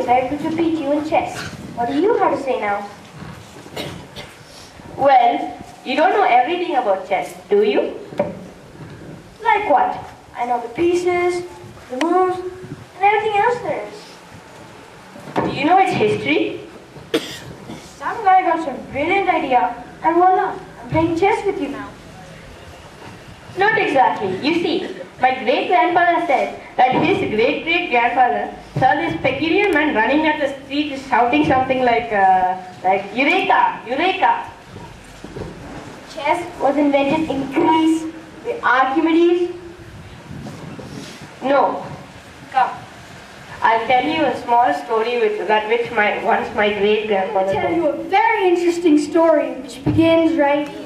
years I could beat you in chess. What do you have to say now? Well, you don't know everything about chess, do you? Like what? I know the pieces, the moves, and everything else there is. Do you know its history? Some guy got some brilliant idea, and voila, I'm playing chess with you now. Not exactly. You see, my great-grandfather said that his great-great-grandfather saw this peculiar man running at the street shouting something like Eureka! Eureka! Chess was invented in Greece with Archimedes. No. Come. I'll tell you a small story which once my great-grandmother I'll tell told. you a very interesting story which begins right here.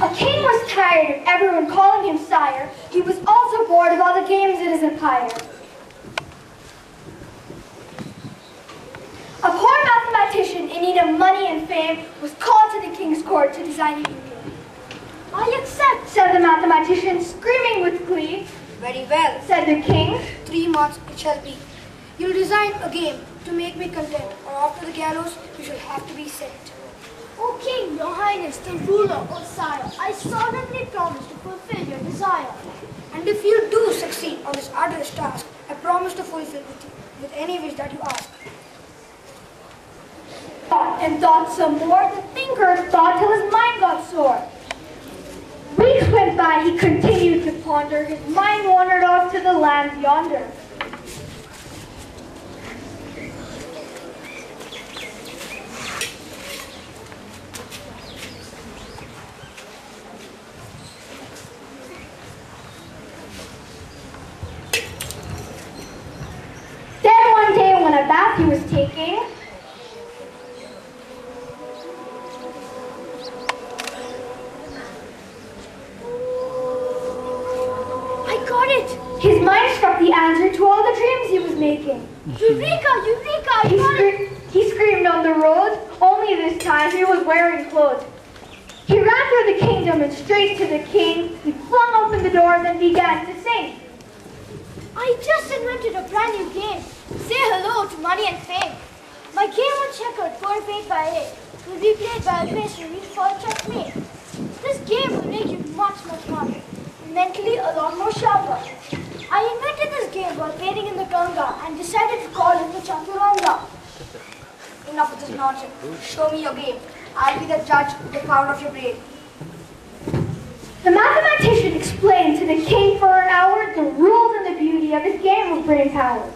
A king was tired of everyone calling him sire. He was also bored of all the games in his empire. A poor mathematician in need of money and fame was called to the king's court to design a new game. I accept, said the mathematician, screaming with glee. Very well, Said the king. 3 months it shall be. You'll design a game to make me content, or after the gallows you shall have to be sent. O King, your highness, the ruler, O sire, I solemnly promise to fulfill your desire. And if you do succeed on this arduous task, I promise to fulfill with any wish that you ask. Thought and thought some more. The thinker thought till his mind got sore. Weeks went by, he continued to ponder. His mind wandered off to the land yonder. Then one day when a bath he was taking, his mind struck the answer to all the dreams he was making. Eureka! Eureka! I got it! He screamed on the road, only this time he was wearing clothes. He ran through the kingdom and straight to the king. He flung open the doors and began to sing. I just invented a brand new game. Say hello to money and fame. My game on checkered, 4 8 by 8, will be played by a pastry for a checkmate. This game will make you much smarter, and mentally a lot more sharper. I invented this game while bathing in the Ganga and decided to call it the Chaturanga. Enough of this nonsense. Show me your game. I'll be the judge of the power of your brain. The mathematician explained to the king for an hour the rules and the beauty of his game of brain power.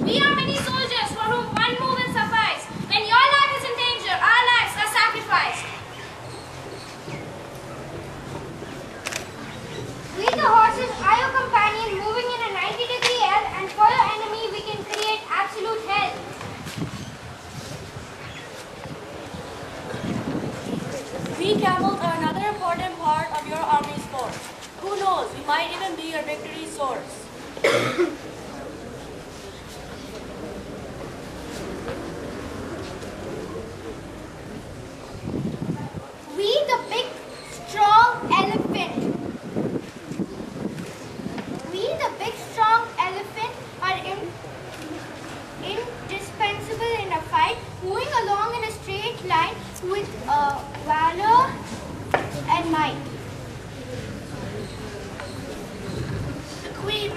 We are many soldiers for whom one move will suffice. When your life is in danger, our lives are sacrificed. We the horses are your companion, moving in a 90-degree L, and for your enemy we can create absolute hell. We camels are another important part of your army's force. Who knows, we might even be your victory source. We the big, strong elephant. We the big, strong elephant are indispensable in a fight, moving along in a straight line with valor and might. The queen,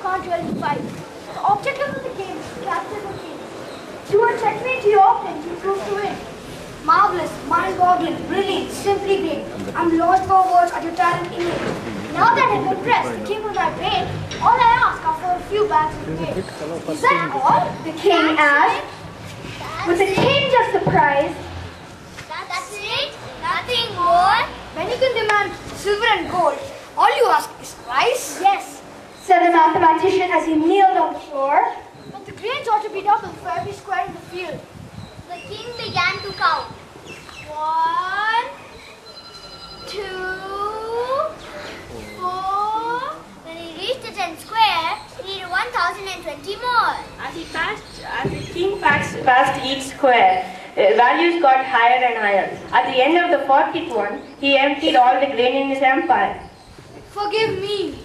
can't really fight. The objective of the game is to capture the king. You are checkmate too often, you prove to win. Marvelous, mind-boggling, brilliant, simply great. I'm lost for words at your talent image. Now that I've impressed the king with my brain, all I ask are for a few bags of grain. Is that all? The king asked. With a tinge of surprise, That's it? Nothing more? When you can demand silver and gold, all you ask is rice? Yes, said the mathematician as he kneeled on the floor. but the grains ought to be double for every square in the field. The king began to count. 1, 2, 4. When he reached the 10th square, he needed 1020 more. As the king passed each square, values got higher and higher. At the end of the 40th one, he emptied all the grain in his empire. Forgive me.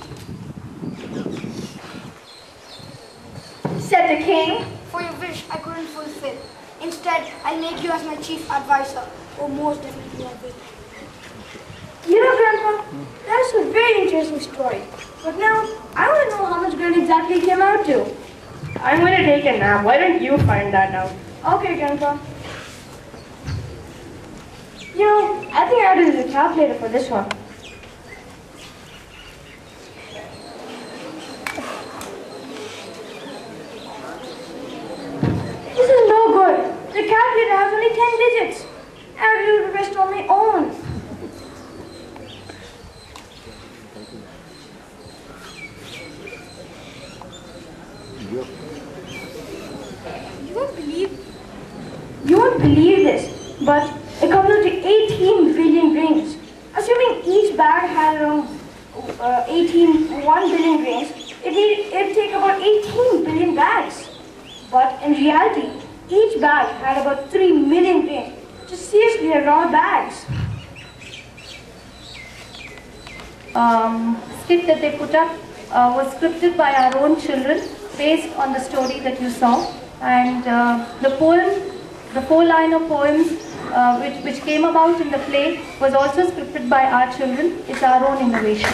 Said the king. For your wish I couldn't fulfill. Instead, I'll make you as my chief advisor. Oh, most definitely I will. You know, Grandpa, that's a very interesting story. But now, I want to know how much grain exactly came out to. I'm going to take a nap. Why don't you find that out? Okay, Grandpa. You know, I think I ought to use a calculator for this one. This is no good. The calculator has only 10 digits. I have to do the rest on my own. You won't believe this, but it comes out to 18 billion grains. Assuming each bag had around 1 billion grains, it'd take about 18 billion bags. But in reality, each bag had about 3 million grains. Just seriously a lot of bags. Skit that they put up was scripted by our own children based on the story that you saw, and the poem, the 4-liner poems which came about in the play was also scripted by our children. It's our own innovation.